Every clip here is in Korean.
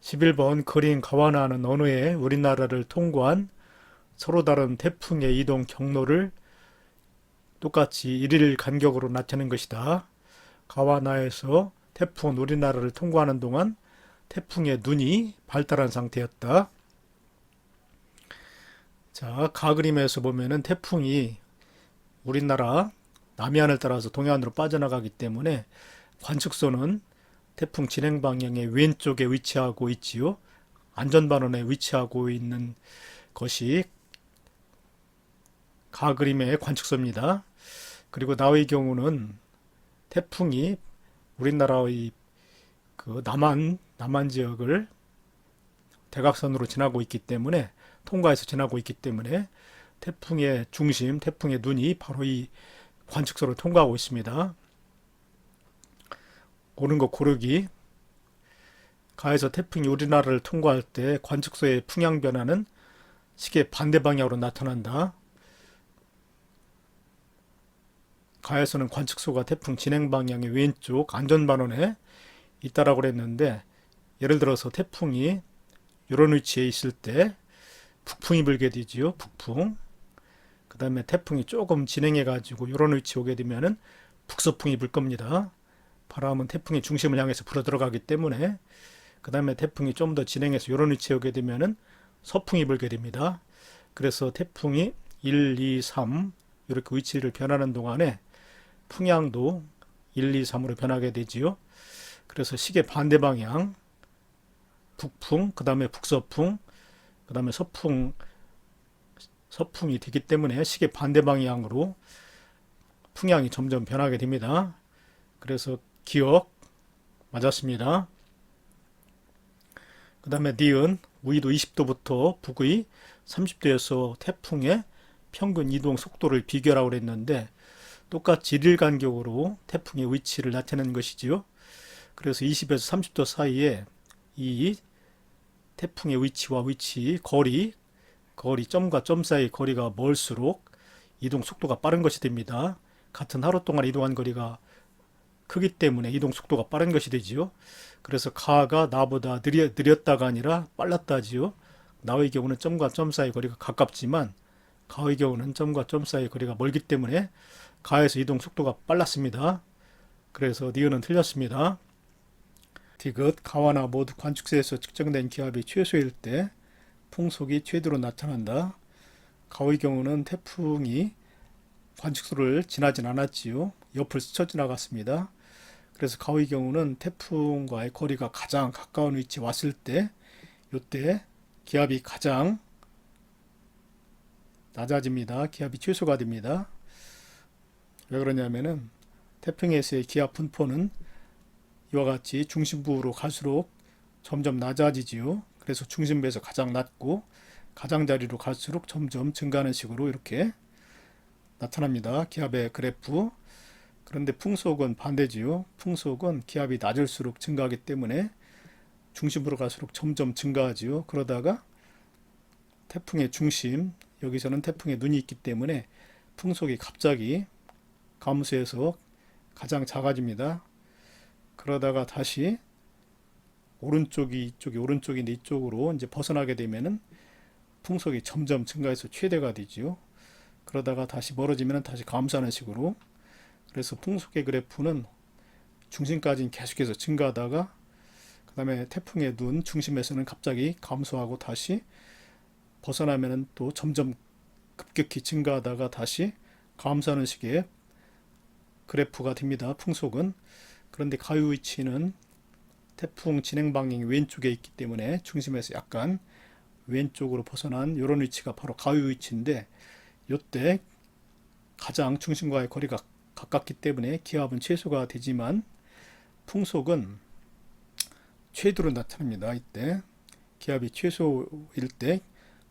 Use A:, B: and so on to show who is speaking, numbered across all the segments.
A: 11번 그린 가와나는 어느 해 우리나라를 통과한 서로 다른 태풍의 이동 경로를 똑같이 1일 간격으로 나타낸 것이다. 가와나에서 태풍은 우리나라를 통과하는 동안 태풍의 눈이 발달한 상태였다. 자, 가그림에서 보면은 태풍이 우리나라 남해안을 따라서 동해안으로 빠져나가기 때문에 관측소는 태풍 진행 방향의 왼쪽에 위치하고 있지요. 안전반원에 위치하고 있는 것이 가그림의 관측소입니다. 그리고 나의 경우는 태풍이 우리나라의 그 남한 지역을 대각선으로 지나고 있기 때문에 통과해서 지나고 있기 때문에 태풍의 중심, 태풍의 눈이 바로 이 관측소를 통과하고 있습니다. 옳은 거 고르기. 가에서 태풍이 우리나라를 통과할 때 관측소의 풍향 변화는 시계 반대 방향으로 나타난다. 가에서는 관측소가 태풍 진행 방향의 왼쪽 안전반원에 있다라고 그랬는데, 예를 들어서 태풍이 이런 위치에 있을 때 북풍이 불게 되지요. 북풍. 그 다음에 태풍이 조금 진행해 가지고 이런 위치에 오게 되면은 북서풍이 불 겁니다. 바람은 태풍의 중심을 향해서 불어 들어가기 때문에. 그 다음에 태풍이 좀 더 진행해서 이런 위치에 오게 되면은 서풍이 불게 됩니다. 그래서 태풍이 1, 2, 3 이렇게 위치를 변하는 동안에 풍향도 1, 2, 3으로 변하게 되지요. 그래서 시계 반대 방향 북풍, 그 다음에 북서풍, 그 다음에 서풍이 되기 때문에 시계 반대 방향으로 풍향이 점점 변하게 됩니다. 그래서 기억 맞았습니다. 그 다음에 니은 우위도 20도부터 북위 30도에서 태풍의 평균 이동 속도를 비교하라고 그랬는데, 똑같이 1일 간격으로 태풍의 위치를 나타내는 것이지요. 그래서 20에서 30도 사이에 이 태풍의 위치와 위치, 거리, 점과 점 사이 거리가 멀수록 이동 속도가 빠른 것이 됩니다. 같은 하루 동안 이동한 거리가 크기 때문에 이동 속도가 빠른 것이 되지요. 그래서 가가 나보다 느렸다가 아니라 빨랐다지요. 나의 경우는 점과 점 사이 거리가 가깝지만 가의 경우는 점과 점 사이 거리가 멀기 때문에 가에서 이동 속도가 빨랐습니다. 그래서 니은은 틀렸습니다. 디귿, 가와나 모두 관측소에서 측정된 기압이 최소일 때 풍속이 최대로 나타난다. 가의 경우는 태풍이 관측소를 지나진 않았지요. 옆을 스쳐 지나갔습니다. 그래서 가의 경우는 태풍과의 거리가 가장 가까운 위치에 왔을 때, 이때 기압이 가장 낮아집니다. 기압이 최소가 됩니다. 왜 그러냐면은 태풍에서의 기압 분포는 이와 같이 중심부로 갈수록 점점 낮아지지요. 그래서 중심부에서 가장 낮고 가장자리로 갈수록 점점 증가하는 식으로 이렇게 나타납니다. 기압의 그래프. 그런데 풍속은 반대지요. 풍속은 기압이 낮을수록 증가하기 때문에 중심부로 갈수록 점점 증가하지요. 그러다가 태풍의 중심, 여기서는 태풍의 눈이 있기 때문에 풍속이 갑자기 감소해서 가장 작아집니다. 그러다가 다시 오른쪽인데 이쪽으로 이제 벗어나게 되면은 풍속이 점점 증가해서 최대가 되지요. 그러다가 다시 멀어지면 다시 감소하는 식으로. 그래서 풍속의 그래프는 중심까지는 계속해서 증가하다가 그 다음에 태풍의 눈 중심에서는 갑자기 감소하고 다시 벗어나면 또 점점 급격히 증가하다가 다시 감소하는 식의 그래프가 됩니다. 풍속은. 그런데 가의 위치는 태풍 진행 방향이 왼쪽에 있기 때문에 중심에서 약간 왼쪽으로 벗어난 이런 위치가 바로 가의 위치인데, 이때 가장 중심과의 거리가 가깝기 때문에 기압은 최소가 되지만 풍속은 최대로 나타납니다. 이때 기압이 최소일 때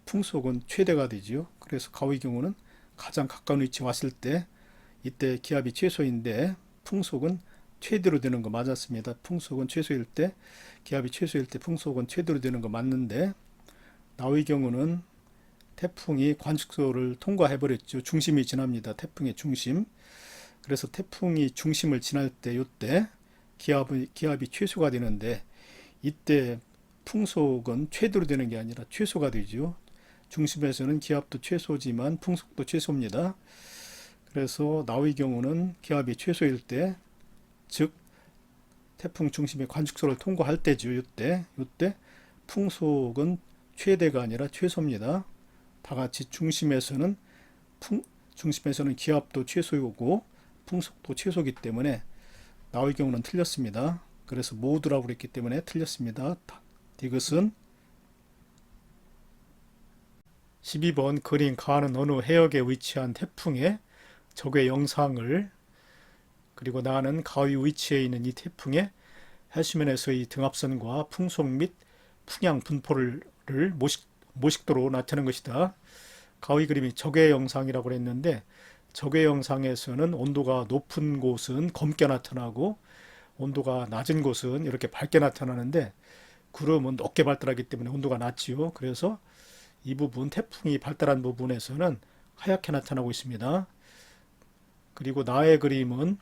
A: 풍속은 최대가 되지요. 그래서 가의 경우는 가장 가까운 위치에 왔을 때 이때 기압이 최소인데 풍속은 최대로 되는 거 맞았습니다. 풍속은 최소일 때, 기압이 최소일 때 풍속은 최대로 되는 거 맞는데, 나의 경우는 태풍이 관측소를 통과해버렸죠. 중심이 지납니다. 태풍의 중심. 그래서 태풍이 중심을 지날 때 이때 기압이 최소가 되는데, 이때 풍속은 최대로 되는 게 아니라 최소가 되죠. 중심에서는 기압도 최소지만 풍속도 최소입니다. 그래서 나의 경우는 기압이 최소일 때, 즉 태풍 중심의 관측소를 통과할 때죠. 이때 풍속은 최대가 아니라 최소입니다. 다 같이 중심에서는 기압도 최소이고 풍속도 최소이기 때문에 나의 경우는 틀렸습니다. 그래서 모두라고 그랬기 때문에 틀렸습니다. 이것은 12번 그림 가는 어느 해역에 위치한 태풍의 적외 영상을, 그리고 나는 가위 위치에 있는 이 태풍의 해수면에서의 등압선과 풍속 및 풍향 분포를 모식도로 나타낸 것이다. 가위 그림이 적외 영상이라고 했는데, 적외 영상에서는 온도가 높은 곳은 검게 나타나고 온도가 낮은 곳은 이렇게 밝게 나타나는데, 구름은 높게 발달하기 때문에 온도가 낮지요. 그래서 이 부분, 태풍이 발달한 부분에서는 하얗게 나타나고 있습니다. 그리고 나의 그림은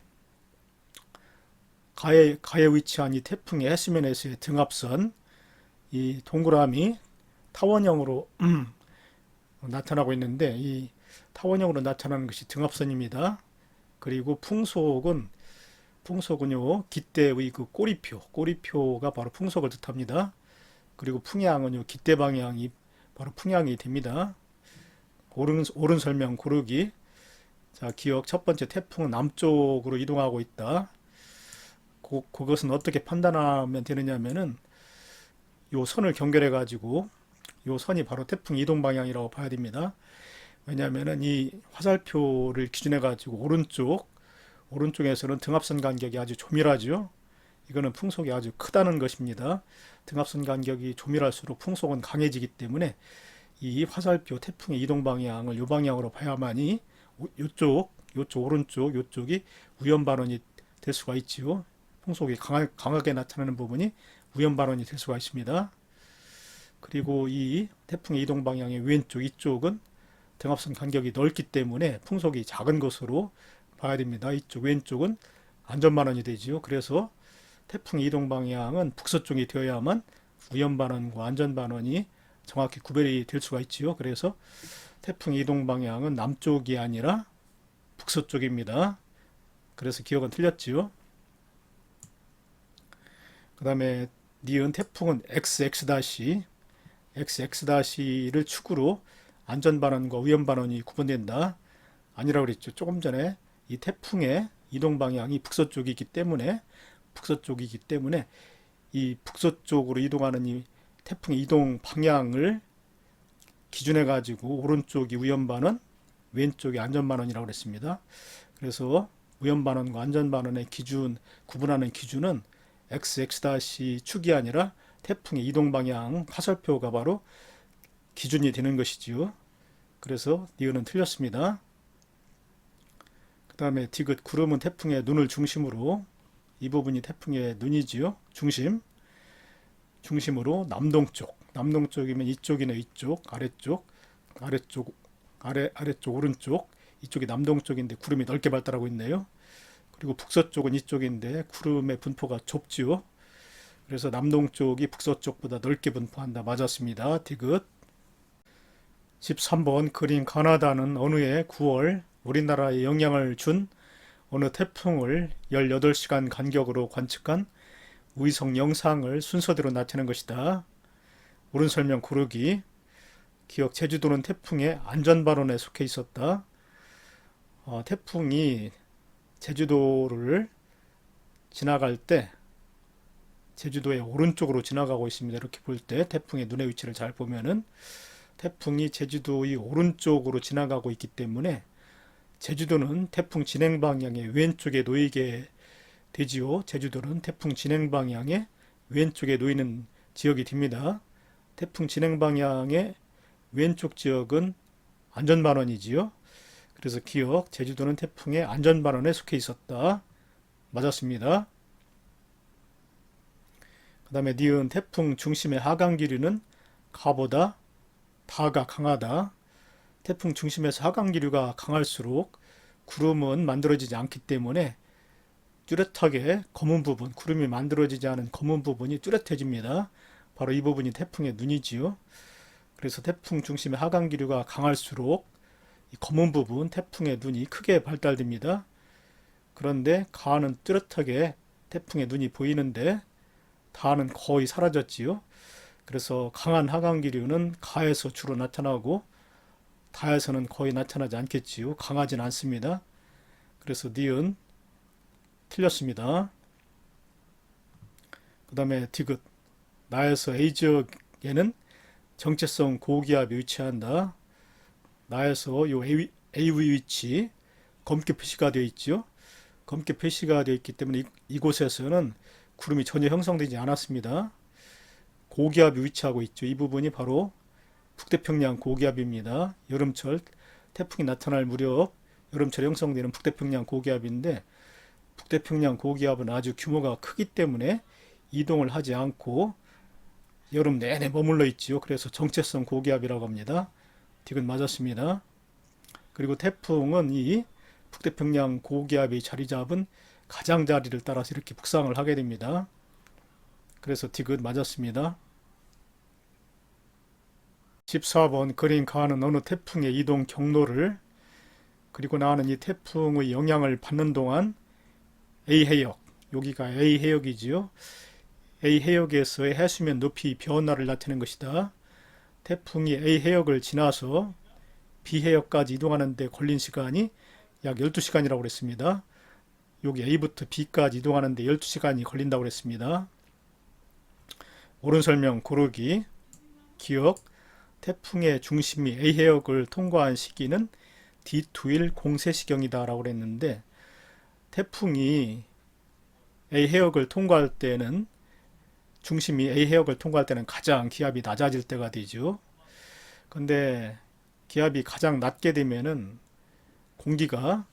A: 가에 위치한 이 태풍의 해수면에서의 등압선, 이 동그라미 타원형으로 나타나고 있는데, 이 타원형으로 나타나는 것이 등압선입니다. 그리고 풍속은요 깃대의 그 꼬리표가 바로 풍속을 뜻합니다. 그리고 풍향은요 깃대 방향이 바로 풍향이 됩니다. 옳은 설명 고르기. 자, 기억 첫 번째, 태풍은 남쪽으로 이동하고 있다. 그것은 어떻게 판단하면 되느냐면은 요 선을 경결해 가지고 요 선이 바로 태풍 이동 방향이라고 봐야 됩니다. 왜냐하면은 이 화살표를 기준해 가지고 오른쪽에서는 등압선 간격이 아주 조밀하죠. 이거는 풍속이 아주 크다는 것입니다. 등압선 간격이 조밀할수록 풍속은 강해지기 때문에 이 화살표 태풍의 이동 방향을 요 방향으로 봐야만이 요쪽 오른쪽 요쪽이 우연 반원이 될 수가 있지요. 풍속이 강하게 나타나는 부분이 우연 반원이 될 수가 있습니다. 그리고 이 태풍의 이동 방향의 왼쪽 이쪽은 등압선 간격이 넓기 때문에 풍속이 작은 것으로 봐야 됩니다. 이쪽 왼쪽은 안전반원이 되지요. 그래서 태풍 이동 방향은 북서쪽이 되어야만 우연반원과 안전반원이 정확히 구별이 될 수가 있지요. 그래서 태풍 이동 방향은 남쪽이 아니라 북서쪽입니다. 그래서 기억은 틀렸지요. 그 다음에 니은 태풍은 XX'를 축으로 안전반원과 우연반원이 구분된다. 아니라고 그랬죠. 조금 전에 이 태풍의 이동 방향이 북서쪽이기 때문에 이 북서쪽으로 이동하는 이 태풍의 이동 방향을 기준해 가지고 오른쪽이 우연반원, 왼쪽이 안전반원이라고 그랬습니다. 그래서 우연반원과 안전반원의 구분하는 기준은 XX- 축이 아니라 태풍의 이동 방향 화살표가 바로 기준이 되는 것이지요. 그래서 니은은 틀렸습니다. 그 다음에 디귿, 구름은 태풍의 눈을 중심으로, 이 부분이 태풍의 눈이지요. 중심으로 남동쪽이면 이쪽이네. 이쪽, 아래쪽 오른쪽, 이쪽이 남동쪽인데 구름이 넓게 발달하고 있네요. 그리고 북서쪽은 이쪽인데 구름의 분포가 좁지요. 그래서 남동쪽이 북서쪽보다 넓게 분포한다. 맞았습니다. 디귿. 13번 그림 가나다는 어느 해 9월 우리나라에 영향을 준 어느 태풍을 18시간 간격으로 관측한 위성 영상을 순서대로 나타낸 것이다. 옳은 설명 고르기. 기억, 제주도는 태풍의 안전반원에 속해 있었다. 태풍이 제주도를 지나갈 때 제주도의 오른쪽으로 지나가고 있습니다. 이렇게 볼 때 태풍의 눈의 위치를 잘 보면은 태풍이 제주도의 오른쪽으로 지나가고 있기 때문에 제주도는 태풍 진행 방향의 왼쪽에 놓이게 되지요. 제주도는 태풍 진행 방향의 왼쪽에 놓이는 지역이 됩니다. 태풍 진행 방향의 왼쪽 지역은 안전반원이지요. 그래서 기억, 제주도는 태풍의 안전반원에 속해 있었다. 맞았습니다. 그 다음에 니은 태풍 중심의 하강 기류는 가보다 다가 강하다. 태풍 중심에서 하강 기류가 강할수록 구름은 만들어지지 않기 때문에 뚜렷하게 검은 부분, 구름이 만들어지지 않은 검은 부분이 뚜렷해집니다. 바로 이 부분이 태풍의 눈이지요. 그래서 태풍 중심의 하강 기류가 강할수록 이 검은 부분 태풍의 눈이 크게 발달됩니다. 그런데 가는 뚜렷하게 태풍의 눈이 보이는데 다는 거의 사라졌지요. 그래서 강한 하강 기류는 가에서 주로 나타나고 다에서는 거의 나타나지 않겠지요. 강하진 않습니다. 그래서 니은 틀렸습니다. 그 다음에 디귿 나에서 A 지역에는 정체성 고기압이 위치한다. 나에서 요 A 위치 검게 표시가 되어 있죠. 검게 표시가 되어 있기 때문에 이곳에서는 구름이 전혀 형성되지 않았습니다. 고기압이 위치하고 있죠. 이 부분이 바로 북태평양 고기압입니다. 여름철 태풍이 나타날 무렵 여름철에 형성되는 북태평양 고기압인데 북태평양 고기압은 아주 규모가 크기 때문에 이동을 하지 않고 여름 내내 머물러 있지요. 그래서 정체성 고기압이라고 합니다. 디귿 맞았습니다. 그리고 태풍은 이 북태평양 고기압이 자리 잡은 가장자리를 따라서 이렇게 북상을 하게 됩니다. 그래서 디귿 맞았습니다. 14번 그린 가는 어느 태풍의 이동 경로를 그리고 나는 이 태풍의 영향을 받는 동안 A해역, 여기가 A해역이지요. A해역에서의 해수면 높이 변화를 나타내는 것이다. 태풍이 A해역을 지나서 B해역까지 이동하는 데 걸린 시간이 약 12시간이라고 그랬습니다. 여기 A부터 B까지 이동하는 데 12시간이 걸린다고 그랬습니다. 옳은 설명 고르기 기억 태풍의 중심이 A해역을 통과한 시기는 D2일 공세시경이다 라고 그랬는데 태풍이 A해역을 통과할 때는 중심이 A해역을 통과할 때는 가장 기압이 낮아질 때가 되죠. 근데 기압이 가장 낮게 되면은 공기가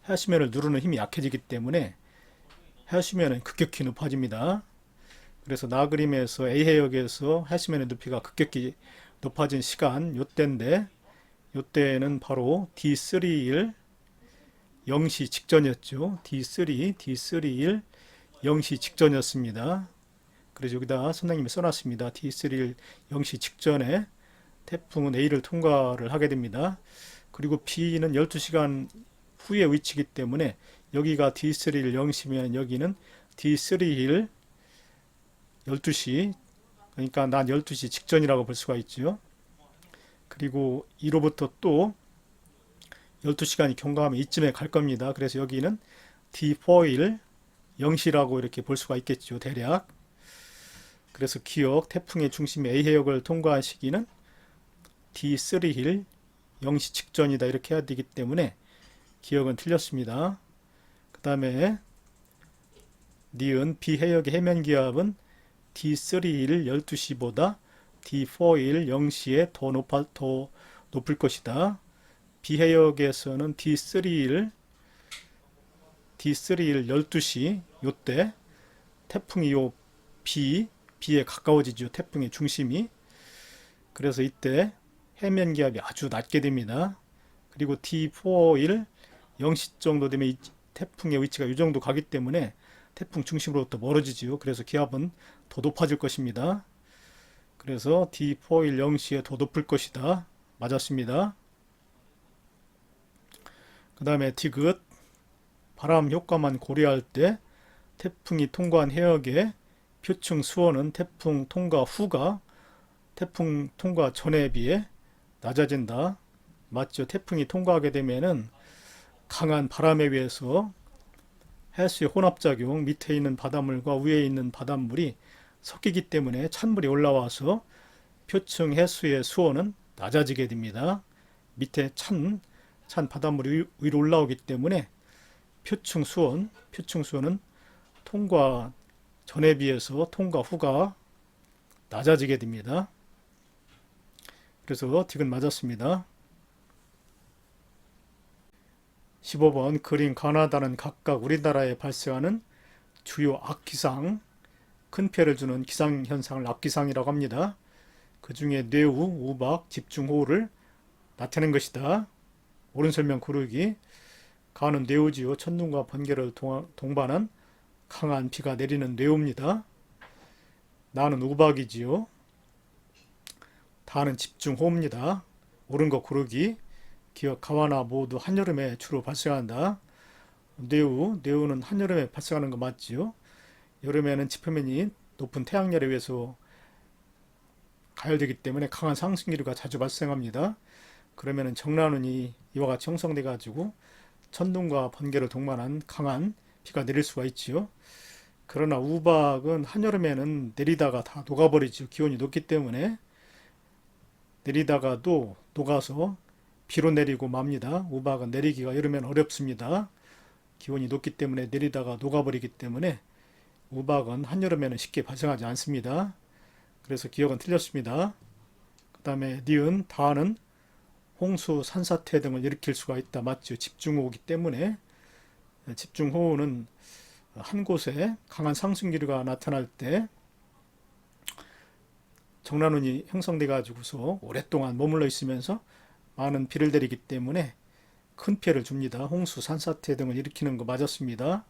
A: 해수면을 누르는 힘이 약해지기 때문에 해수면은 급격히 높아집니다. 그래서 나그림에서 A해역에서 해수면의 높이가 급격히 높아진 시간 요때인데 요때는 바로 D3일 0시 직전이었죠. D3일 0시 직전이었습니다. 그래서 여기다 선생님이 써놨습니다. D3일 0시 직전에 태풍은 A를 통과를 하게 됩니다. 그리고 B는 12시간 후에 위치이기 때문에 여기가 D3일 0시면 여기는 D3일 12시 그러니까 낮 12시 직전이라고 볼 수가 있죠. 그리고 이로부터 또 12시간이 경과하면 이쯤에 갈 겁니다. 그래서 여기는 D4일 0시라고 이렇게 볼 수가 있겠죠. 대략. 그래서 기억 태풍의 중심이 A해역을 통과한 시기는 D3일 0시 직전이다 이렇게 해야 되기 때문에 기억은 틀렸습니다. 그 다음에 니은 B해역의 해면기압은 D3일 12시보다 D4일 0시에 더 높을 것이다. B해역에서는 D3일 12시 요때 태풍이 요 B에 가까워지죠. 태풍의 중심이. 그래서 이때 해면기압이 아주 낮게 됩니다. 그리고 D4일 0시 정도 되면 이 태풍의 위치가 이 정도 가기 때문에 태풍 중심으로부터 멀어지지요. 그래서 기압은 더 높아질 것입니다. 그래서 D4일 0시에 더 높을 것이다. 맞았습니다. 그 다음에 디귿 바람 효과만 고려할 때 태풍이 통과한 해역의 표층 수온은 태풍 통과 후가 태풍 통과 전에 비해 낮아진다. 맞죠? 태풍이 통과하게 되면은 강한 바람에 의해서 해수의 혼합작용 밑에 있는 바닷물과 위에 있는 바닷물이 섞이기 때문에 찬물이 올라와서 표층 해수의 수온은 낮아지게 됩니다. 밑에 찬 바닷물이 위로 올라오기 때문에 표층 수온은 통과 전에 비해서 통과 후가 낮아지게 됩니다. 그래서 디귿 맞았습니다. 15번 그린 가나다는 각각 우리나라에 발생하는 주요 악기상, 큰 피해를 주는 기상현상을 악기상이라고 합니다. 그 중에 뇌우, 우박, 집중호우를 나타낸 것이다. 옳은 설명 고르기. 가는 뇌우지요. 천둥과 번개를 동반한 강한 비가 내리는 뇌우입니다. 나는 우박이지요. 다는 집중호우입니다. 옳은 거 고르기. 기억, 가와나 모두 한여름에 주로 발생한다. 네우는 한여름에 발생하는 거 맞지요? 여름에는 지표면이 높은 태양열에 의해서 가열되기 때문에 강한 상승기류가 자주 발생합니다. 그러면은 정란운이 이와 같이 형성돼 가지고 천둥과 번개를 동반한 강한 비가 내릴 수가 있지요. 그러나 우박은 한여름에는 내리다가 다 녹아버리죠. 기온이 높기 때문에 내리다가도 녹아서 비로 내리고 맙니다. 우박은 내리기가 여름에는 어렵습니다. 기온이 높기 때문에 내리다가 녹아버리기 때문에 우박은 한여름에는 쉽게 발생하지 않습니다. 그래서 기억은 틀렸습니다. 그 다음에 니은, 다는 홍수, 산사태 등을 일으킬 수가 있다. 맞죠? 집중호우기 때문에. 집중호우는 한 곳에 강한 상승기류가 나타날 때 정란운이 형성돼 가지고서 오랫동안 머물러 있으면서 많은 비를 내리기 때문에 큰 피해를 줍니다. 홍수, 산사태 등을 일으키는 거 맞았습니다.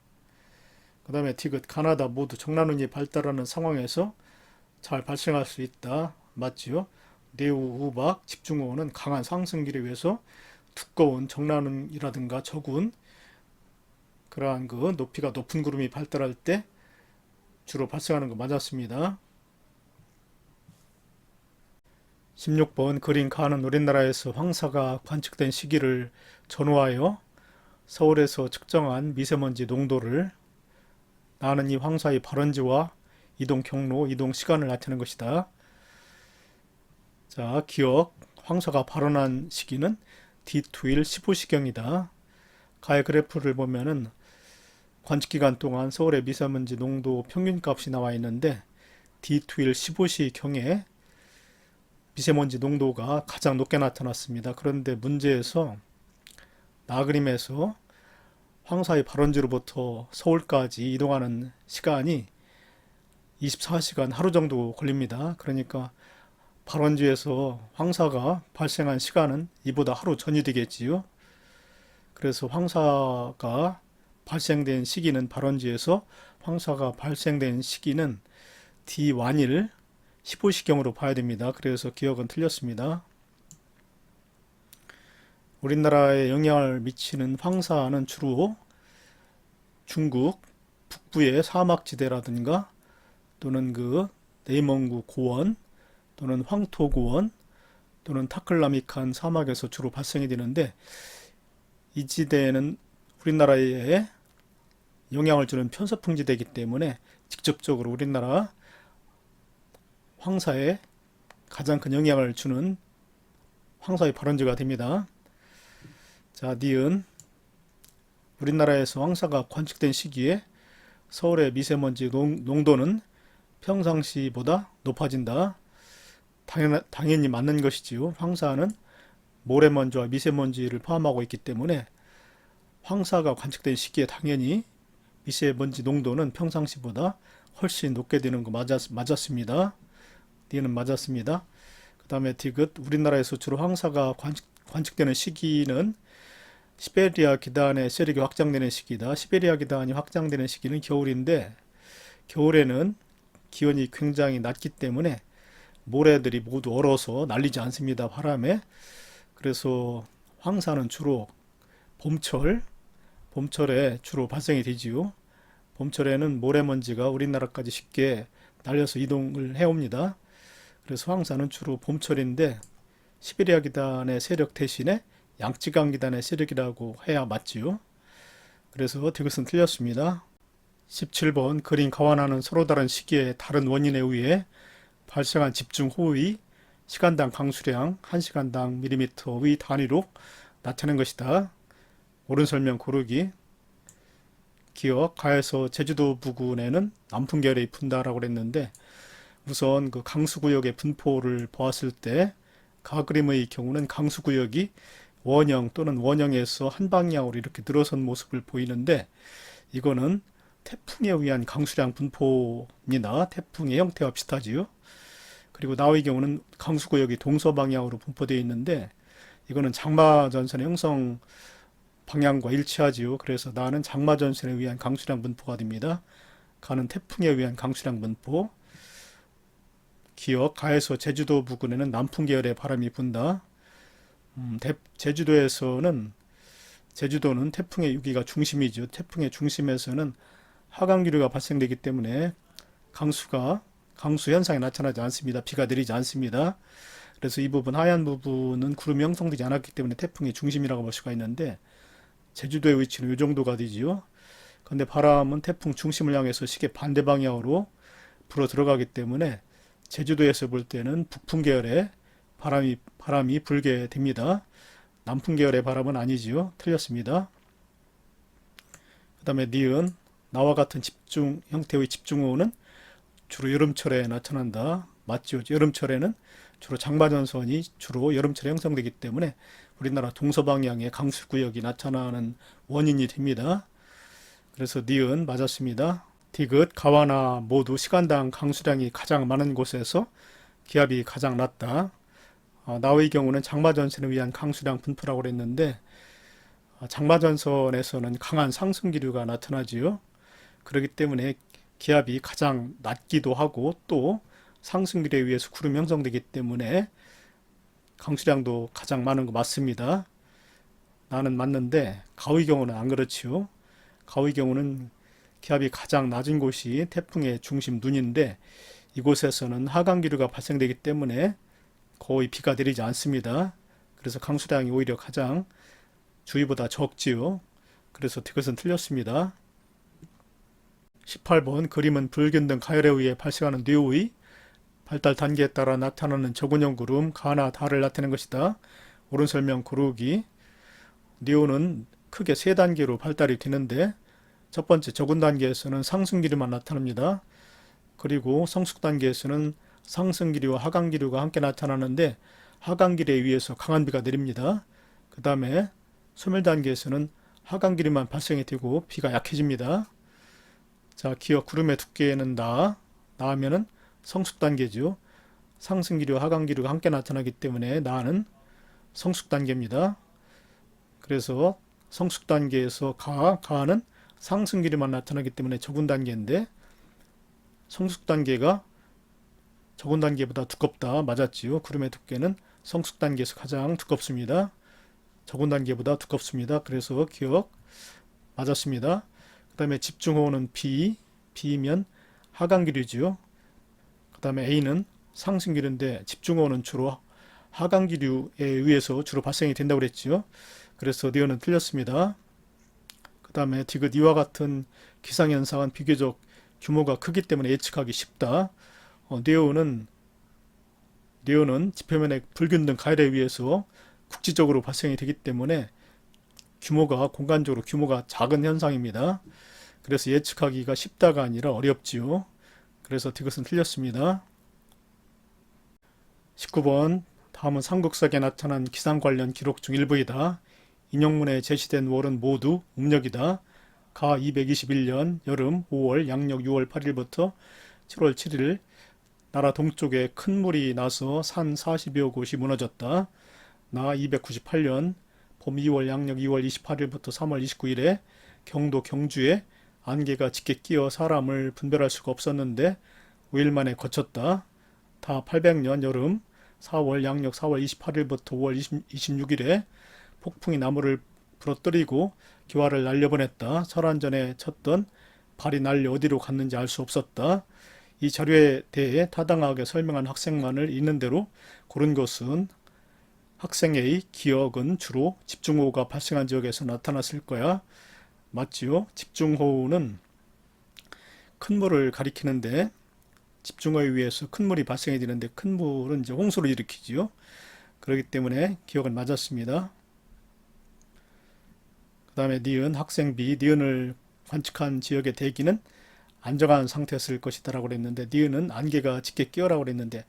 A: 그 다음에 디귿, 가나다 모두 정란운이 발달하는 상황에서 잘 발생할 수 있다. 맞지요? 네우, 우박, 집중호우는 강한 상승기류에 의해서 두꺼운 정란운이라든가 저군, 그러한 그 높이가 높은 구름이 발달할 때 주로 발생하는 거 맞았습니다. 16번 그린 가는 우리나라에서 황사가 관측된 시기를 전후하여 서울에서 측정한 미세먼지 농도를 나는 이 황사의 발원지와 이동 경로, 이동 시간을 나타내는 것이다. 자, 기억. 황사가 발원한 시기는 D2일 15시경이다. 가의 그래프를 보면은 관측기간 동안 서울의 미세먼지 농도 평균값이 나와 있는데 D2일 15시경에 미세먼지 농도가 가장 높게 나타났습니다. 그런데 문제에서 나그림에서 황사의 발원지로부터 서울까지 이동하는 시간이 24시간 하루 정도 걸립니다. 그러니까 발원지에서 황사가 발생한 시간은 이보다 하루 전이 되겠지요. 그래서 황사가 발생된 시기는 발원지에서 황사가 발생된 시기는 D1일 15시경으로 봐야 됩니다. 그래서 기억은 틀렸습니다. 우리나라에 영향을 미치는 황사는 주로 중국 북부의 사막지대라든가 또는 그 네이멍구 고원 또는 황토 고원 또는 타클라미칸 사막에서 주로 발생이 되는데 이 지대는 우리나라에 영향을 주는 편서풍지대이기 때문에 직접적으로 우리나라 황사에 가장 큰 영향을 주는 황사의 발원지가 됩니다. 자, 니은. 우리나라에서 황사가 관측된 시기에 서울의 미세먼지 농도는 평상시보다 높아진다. 당연히 맞는 것이지요. 황사는 모래먼지와 미세먼지를 포함하고 있기 때문에 황사가 관측된 시기에 당연히 미세먼지 농도는 평상시보다 훨씬 높게 되는 거 맞았습니다. 니는 맞았습니다. 그 다음에 디귿. 우리나라에서 주로 황사가 관측되는 시기는 시베리아 기단의 세력이 확장되는 시기다. 시베리아 기단이 확장되는 시기는 겨울인데 겨울에는 기온이 굉장히 낮기 때문에 모래들이 모두 얼어서 날리지 않습니다. 바람에. 그래서 황사는 주로 봄철에 주로 발생이 되지요. 봄철에는 모래먼지가 우리나라까지 쉽게 날려서 이동을 해옵니다. 그래서 황사는 주로 봄철인데 시베리아 기단의 세력 대신에 양쯔강 기단의 세력이라고 해야 맞지요. 그래서 디귿은 틀렸습니다. 17번 그린 가와나는 서로 다른 시기에 다른 원인에 의해 발생한 집중호우의 시간당 강수량 1시간당 밀리미터의 단위로 나타낸 것이다. 옳은 설명 고르기. 기억. 가에서 제주도 부근에는 남풍계열이 분다라고 그랬는데 우선 그 강수구역의 분포를 보았을 때 가그림의 경우는 강수구역이 원형 또는 원형에서 한 방향으로 이렇게 늘어선 모습을 보이는데 이거는 태풍에 의한 강수량 분포입니다. 태풍의 형태와 비슷하지요. 그리고 나의 경우는 강수구역이 동서방향으로 분포되어 있는데 이거는 장마전선의 형성 방향과 일치하지요. 그래서 나는 장마전선에 의한 강수량 분포가 됩니다. 가는 태풍에 의한 강수량 분포. 기억, 가에서 제주도 부근에는 남풍 계열의 바람이 분다. 제주도는 태풍의 유기가 중심이죠. 태풍의 중심에서는 하강기류가 발생되기 때문에 강수 현상이 나타나지 않습니다. 비가 내리지 않습니다. 그래서 이 부분, 하얀 부분은 구름이 형성되지 않았기 때문에 태풍의 중심이라고 볼 수가 있는데, 제주도의 위치는 이 정도가 되지요. 그런데 바람은 태풍 중심을 향해서 시계 반대 방향으로 불어 들어가기 때문에 제주도에서 볼 때는 북풍 계열의 바람이 불게 됩니다. 남풍 계열의 바람은 아니지요. 틀렸습니다. 그 다음에 니은, 나와 같은 형태의 집중호우는 주로 여름철에 나타난다. 맞죠? 여름철에는 주로 장마전선이 주로 여름철에 형성되기 때문에 우리나라 동서방향의 강수구역이 나타나는 원인이 됩니다. 그래서 니은 맞았습니다. 디귿, 가와나 모두 시간당 강수량이 가장 많은 곳에서 기압이 가장 낮다. 나의 경우는 장마전선에 의한 강수량 분포라고 그랬는데, 장마전선에서는 강한 상승기류가 나타나지요. 그렇기 때문에 기압이 가장 낮기도 하고, 또 상승기류에 의해서 구름이 형성되기 때문에 강수량도 가장 많은 거 맞습니다. 나는 맞는데 가의 경우는 안 그렇지요. 가의 경우는 기압이 가장 낮은 곳이 태풍의 중심 눈인데, 이곳에서는 하강기류가 발생되기 때문에 거의 비가 내리지 않습니다. 그래서 강수량이 오히려 가장 주위보다 적지요. 그래서 이것은 틀렸습니다. 18번 그림은 불균등 가열에 의해 발생하는 뇌의 발달 단계에 따라 나타나는 저근형 구름 가나 다를 나타내는 것이다. 옳은 설명 고르기. 뇌는 크게 세 단계로 발달이 되는데, 첫 번째 저근 단계에서는 상승기류만 나타납니다. 그리고 성숙 단계에서는 상승기류와 하강기류가 함께 나타나는데, 하강기류에 의해서 강한 비가 내립니다. 그 다음에 소멸 단계에서는 하강기류만 발생이 되고 비가 약해집니다. 자, 기억 구름의 두께는 나하면은 성숙 단계죠. 상승기류, 하강기류가 함께 나타나기 때문에 나는 성숙 단계입니다. 그래서 성숙 단계에서 가는 상승기류만 나타나기 때문에 저근 단계인데, 성숙 단계가 저근 단계보다 두껍다. 맞았지요. 구름의 두께는 성숙 단계에서 가장 두껍습니다. 저근 단계보다 두껍습니다. 그래서 기억 맞았습니다. 그 다음에 집중호우는 B면 하강기류지요. 그 다음에 A는 상승기류인데, 집중호우는 주로 하강기류에 의해서 주로 발생이 된다고 그랬지요. 그래서 니은은 틀렸습니다. 그 다음에 디귿, 이와 같은 기상현상은 비교적 규모가 크기 때문에 예측하기 쉽다. 니은은 지표면의 불균등 가열에 의해서 국지적으로 발생이 되기 때문에 공간적으로 규모가 작은 현상입니다. 그래서 예측하기가 쉽다가 아니라 어렵지요. 그래서 디귿은 틀렸습니다. 19번 다음은 삼국사기에 나타난 기상 관련 기록 중 일부이다. 인용문에 제시된 월은 모두 음력이다. 가 221년 여름 5월 양력 6월 8일부터 7월 7일 나라 동쪽에 큰 물이 나서 산 40여 곳이 무너졌다. 나 298년 봄 2월 양력 2월 28일부터 3월 29일에 경도 경주에 안개가 짙게 끼어 사람을 분별할 수가 없었는데 5일 만에 거쳤다. 다 800년 여름 4월 양력 4월 28일부터 5월 26일에 폭풍이 나무를 부러뜨리고 기와를 날려보냈다. 설한전에 쳤던 발이 날려 어디로 갔는지 알 수 없었다. 이 자료에 대해 타당하게 설명한 학생만을 있는 대로 고른 것은 학생의 기억은 주로 집중호우가 발생한 지역에서 나타났을 거야. 맞지요? 집중호우는 큰 물을 가리키는데, 집중호우에 의해서 큰 물이 발생이 되는데, 큰 물은 이제 홍수를 일으키지요. 그렇기 때문에 기억은 맞았습니다. 그 다음에 니은, 학생 B, 니은을 관측한 지역의 대기는 안정한 상태였을 것이다 라고 그랬는데, 니은은 안개가 짙게 끼어라고 그랬는데,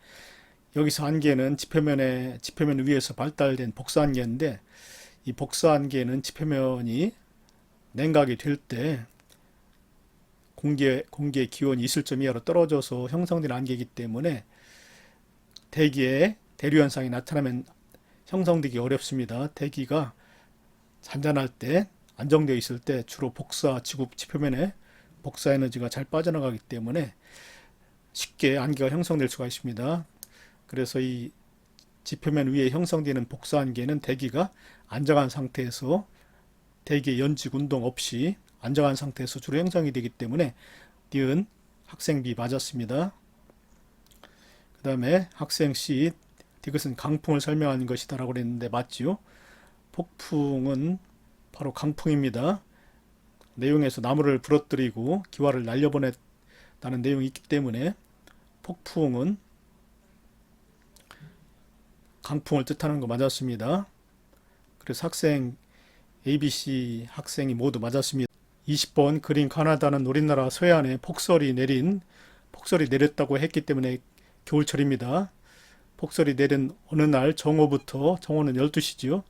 A: 여기서 안개는 지표면 위에서 발달된 복사안개인데, 이 복사안개는 지표면이 냉각이 될 때 공기의 기온이 있을 점 이하로 떨어져서 형성된 안개이기 때문에 대기에 대류 현상이 나타나면 형성되기 어렵습니다. 대기가 잔잔할 때, 안정되어 있을 때 주로 지구 지표면에 복사 에너지가 잘 빠져나가기 때문에 쉽게 안개가 형성될 수가 있습니다. 그래서 이 지표면 위에 형성되는 복사 안개는 대기가 안정한 상태에서 대기 연직 운동 없이 안정한 상태에서 주로 형성이 되기 때문에 니은 학생 B 맞았습니다. 그 다음에 학생 C, 이것은 강풍을 설명하는 것이다 라고 그랬는데 맞지요? 폭풍은 바로 강풍입니다. 내용에서 나무를 부러뜨리고 기와를 날려보냈다는 내용이 있기 때문에 폭풍은 강풍을 뜻하는 거 맞았습니다. 그래서 학생 ABC 학생이 모두 맞았습니다. 20번 그린 가나다는 우리나라 서해안에 폭설이 내렸다고 했기 때문에 겨울철입니다. 폭설이 내린 어느 날 정오부터, 정오는 12시지요.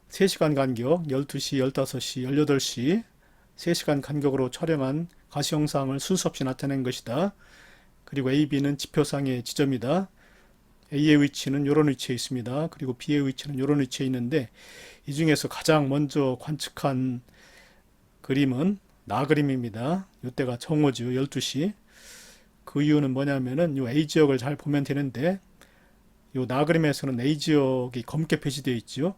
A: 3시간 간격 12시, 15시, 18시 3시간 간격으로 촬영한 가시 영상을 순서 없이 나타낸 것이다. 그리고 A, B는 지표상의 지점이다. A의 위치는 이런 위치에 있습니다. 그리고 B의 위치는 이런 위치에 있는데 이 중에서 가장 먼저 관측한 그림은 나 그림입니다. 이때가 정오죠. 12시. 그 이유는 뭐냐면은 이 A 지역을 잘 보면 되는데 이 나 그림에서는 A 지역이 검게 표시되어 있죠.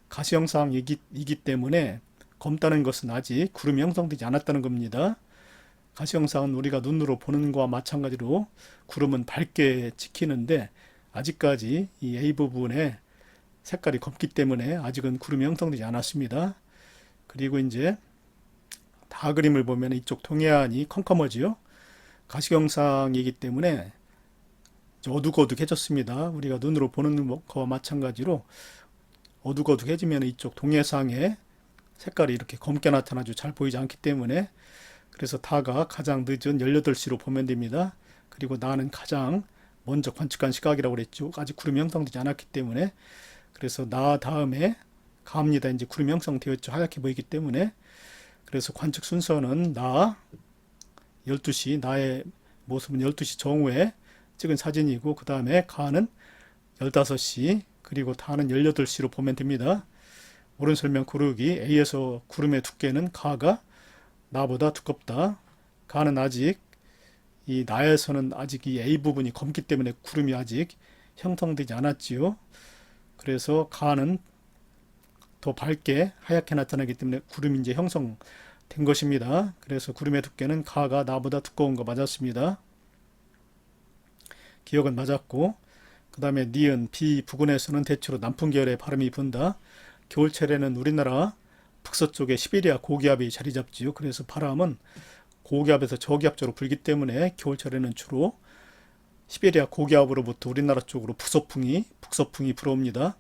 A: 가시 영상이기 때문에 검다는 것은 아직 구름이 형성되지 않았다는 겁니다. 가시 영상은 우리가 눈으로 보는 것과 마찬가지로 구름은 밝게 찍히는데 아직까지 이 A 부분에 색깔이 검기 때문에 아직은 구름이 형성되지 않았습니다. 그리고 이제 다 그림을 보면 이쪽 동해안이 컴컴하지요. 가시경상이기 때문에 어둑어둑해졌습니다. 우리가 눈으로 보는 것과 마찬가지로 어둑어둑해지면 이쪽 동해상에 색깔이 이렇게 검게 나타나죠. 잘 보이지 않기 때문에. 그래서 다가 가장 늦은 18시로 보면 됩니다. 그리고 나는 가장 먼저 관측한 시각이라고 그랬죠. 아직 구름이 형성되지 않았기 때문에. 그래서 나 다음에 가입니다. 이제 구름이 형성되었죠. 하얗게 보이기 때문에. 그래서 관측 순서는 나 12시, 나의 모습은 12시 정오에 찍은 사진이고 그 다음에 가는 15시 그리고 다는 18시로 보면 됩니다. 옳은 설명 고르기 A에서 구름의 두께는 가가 나보다 두껍다. 가는 아직 이 나에서는 아직 이 A 부분이 검기 때문에 구름이 아직 형성되지 않았지요. 그래서 가는 더 밝게 하얗게 나타나기 때문에 구름이 이제 형성된 것입니다. 그래서 구름의 두께는 가가 나보다 두꺼운 거 맞았습니다. 기억은 맞았고 그 다음에 니은 B 부근에서는 대체로 남풍 계열의 바람이 분다. 겨울철에는 우리나라 북서쪽에 시베리아 고기압이 자리 잡지요. 그래서 바람은 고기압에서 저기압적으로 불기 때문에 겨울철에는 주로 시베리아 고기압으로부터 우리나라 쪽으로 북서풍이 불어옵니다.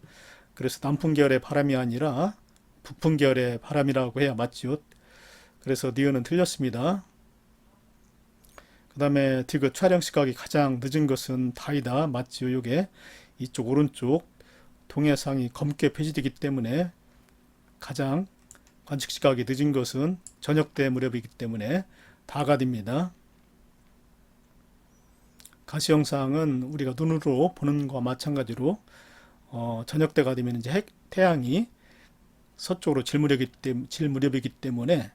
A: 그래서 남풍 계열의 바람이 아니라 북풍 계열의 바람이라고 해야 맞지요. 그래서 니은은 틀렸습니다. 그 다음에 디귿 촬영 시각이 가장 늦은 것은 다이다. 맞지요. 요게 이쪽 오른쪽 동해상이 검게 표시되기 때문에 가장 관측 시각이 늦은 것은 저녁 때 무렵이기 때문에 다가 됩니다. 가시 영상은 우리가 눈으로 보는 것과 마찬가지로 저녁 때가 되면 이제 태양이 서쪽으로 질 무렵이기 때문에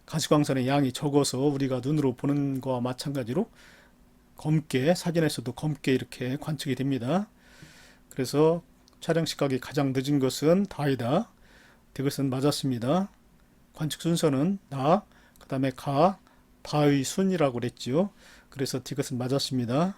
A: 가시광선의 양이 적어서 우리가 눈으로 보는 것과 마찬가지로 검게 사진에서도 검게 이렇게 관측이 됩니다. 그래서 촬영 시각이 가장 늦은 것은 다이다. 이것은 맞았습니다. 관측 순서는 나, 그 다음에 가, 다의 순이라고 그랬지요. 그래서 이것은 맞았습니다.